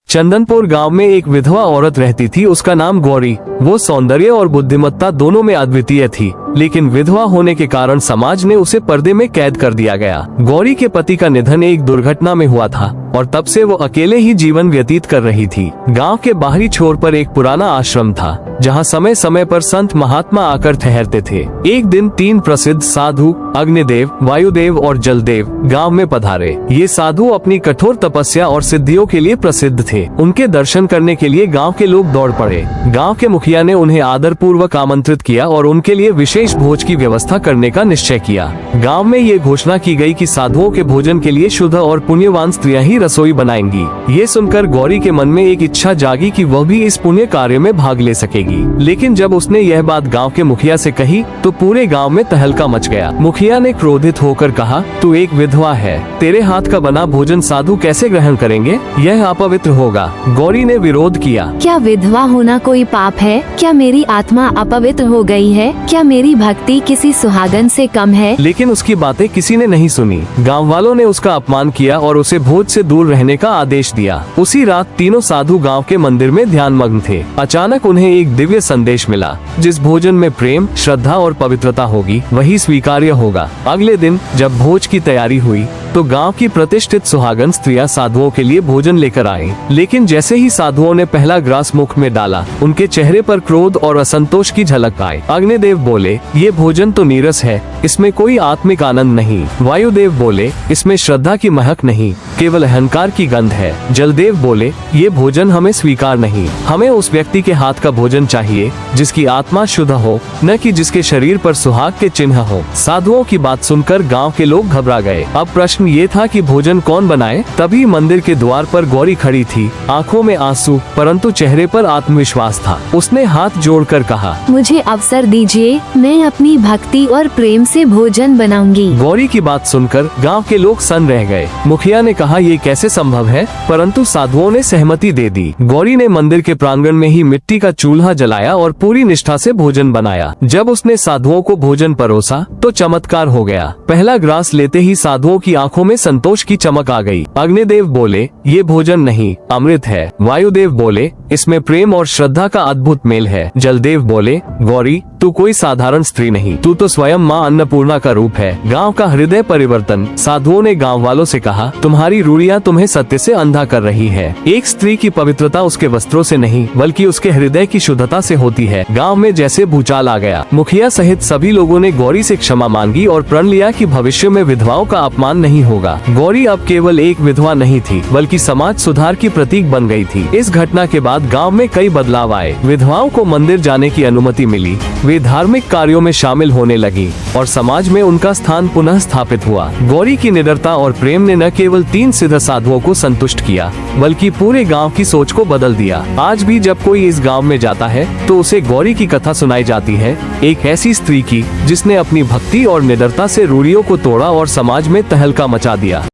चंदनपुर गांव में एक विधवा औरत रहती थी। उसका नाम गौरी। वो सौंदर्य और बुद्धिमत्ता दोनों में अद्वितीय थी, लेकिन विधवा होने के कारण समाज ने उसे पर्दे में कैद कर दिया गया। गौरी के पति का निधन एक दुर्घटना में हुआ था और तब से वो अकेले ही जीवन व्यतीत कर रही थी। गांव के बाहरी छोर पर एक पुराना आश्रम था, जहां समय समय पर संत महात्मा आकर ठहरते थे। एक दिन 3 प्रसिद्ध साधु अग्निदेव, वायुदेव और जलदेव गांव में पधारे। ये साधु अपनी कठोर तपस्या और सिद्धियों के लिए प्रसिद्ध थे। उनके दर्शन करने के लिए गांव के लोग दौड़ पड़े। गांव के मुखिया ने उन्हें आदर पूर्वक आमंत्रित किया और उनके लिए विशेष भोज की व्यवस्था करने का निश्चय किया। गांव में ये घोषणा की गई कि साधुओं के भोजन के लिए शुद्ध और पुण्यवान स्त्रियां ही रसोई बनाएंगी। ये सुनकर गौरी के मन में एक इच्छा जागी कि वह भी इस पुण्य कार्य में भाग ले सकेगी। लेकिन जब उसने यह बात गांव के मुखिया से कही तो पूरे गांव में तहलका मच गया। मुखिया ने क्रोधित होकर कहा, तू एक विधवा है, तेरे हाथ का बना भोजन साधु कैसे ग्रहण करेंगे? यह अपवित्र होगा। गौरी ने विरोध किया। क्या विधवा होना कोई पाप है? क्या मेरी आत्मा अपवित्र हो गई है? क्या मेरी भक्ति किसी सुहागन से कम है? लेकिन उसकी बातें किसी ने नहीं सुनी। गांव वालों ने उसका अपमान किया और उसे भोज से दूर रहने का आदेश दिया। उसी रात तीनों साधु गांव के मंदिर में ध्यान मग्न थे। अचानक उन्हें एक दिव्य संदेश मिला, जिस भोजन में प्रेम, श्रद्धा और पवित्रता होगी वही स्वीकार्य होगा। अगले दिन जब भोज की तैयारी हुई तो गांव की प्रतिष्ठित सुहागन स्त्रियां साधुओं के लिए भोजन लेकर आईं। लेकिन जैसे ही साधुओं ने पहला ग्रास मुख में डाला, उनके चेहरे पर क्रोध और असंतोष की झलक आई। अग्निदेव बोले, ये भोजन तो नीरस है, इसमें कोई आत्मिक आनंद नहीं। वायुदेव बोले, इसमें श्रद्धा की महक नहीं, केवल अहंकार की गंध है। जलदेव बोले, ये भोजन हमें स्वीकार नहीं, हमें उस व्यक्ति के हाथ का भोजन चाहिए जिसकी आत्मा शुद्ध हो, न कि जिसके शरीर पर सुहाग के चिन्ह हो। साधुओं की बात सुनकर गाँव के लोग घबरा गए। अब प्रश्न ये था कि भोजन कौन बनाए? तभी मंदिर के द्वार पर गौरी खड़ी थी, आंखों में आंसू परंतु चेहरे पर आत्मविश्वास था। उसने हाथ जोड़कर कहा, मुझे अवसर दीजिए, मैं अपनी भक्ति और प्रेम से भोजन बनाऊंगी। गौरी की बात सुनकर गांव के लोग सन रह गए। मुखिया ने कहा, ये कैसे संभव है? परंतु साधुओं ने सहमति दे दी। गौरी ने मंदिर के प्रांगण में ही मिट्टी का चूल्हा जलाया और पूरी निष्ठा से भोजन बनाया। जब उसने साधुओं को भोजन परोसा तो चमत्कार हो गया। पहला ग्रास लेते ही साधुओं की आंखों में संतोष की चमक आ गई। अग्निदेव बोले, ये भोजन नहीं, अमृत है। वायुदेव बोले, इसमें प्रेम और श्रद्धा का अद्भुत मेल है। जलदेव बोले, गौरी तू कोई साधारण स्त्री नहीं, तू तो स्वयं माँ अन्नपूर्णा का रूप है। गांव का हृदय परिवर्तन। साधुओं ने गांव वालों से कहा, तुम्हारी रूढ़ियाँ तुम्हें सत्य से अंधा कर रही है। एक स्त्री की पवित्रता उसके वस्त्रों से नहीं बल्कि उसके हृदय की शुद्धता से होती है। गाँव में जैसे भूचाल आ गया। मुखिया सहित सभी लोगों ने गौरी से क्षमा मांगी और प्रण लिया कि भविष्य में विधवाओं का अपमान नहीं होगा। गौरी अब केवल एक विधवा नहीं थी बल्कि समाज सुधार की प्रतीक बन गई थी। इस घटना के बाद गांव में कई बदलाव आए। विधवाओं को मंदिर जाने की अनुमति मिली, वे धार्मिक कार्यों में शामिल होने लगी और समाज में उनका स्थान पुनः स्थापित हुआ। गौरी की निडरता और प्रेम ने न केवल 3 सिद्ध साधुओं को संतुष्ट किया बल्कि पूरे गांव की सोच को बदल दिया। आज भी जब कोई इस गांव में जाता है तो उसे गौरी की कथा सुनाई जाती है, एक ऐसी स्त्री की जिसने अपनी भक्ति और निडरता से रूढ़ियों को तोड़ा और समाज में तहलका मचा दिया।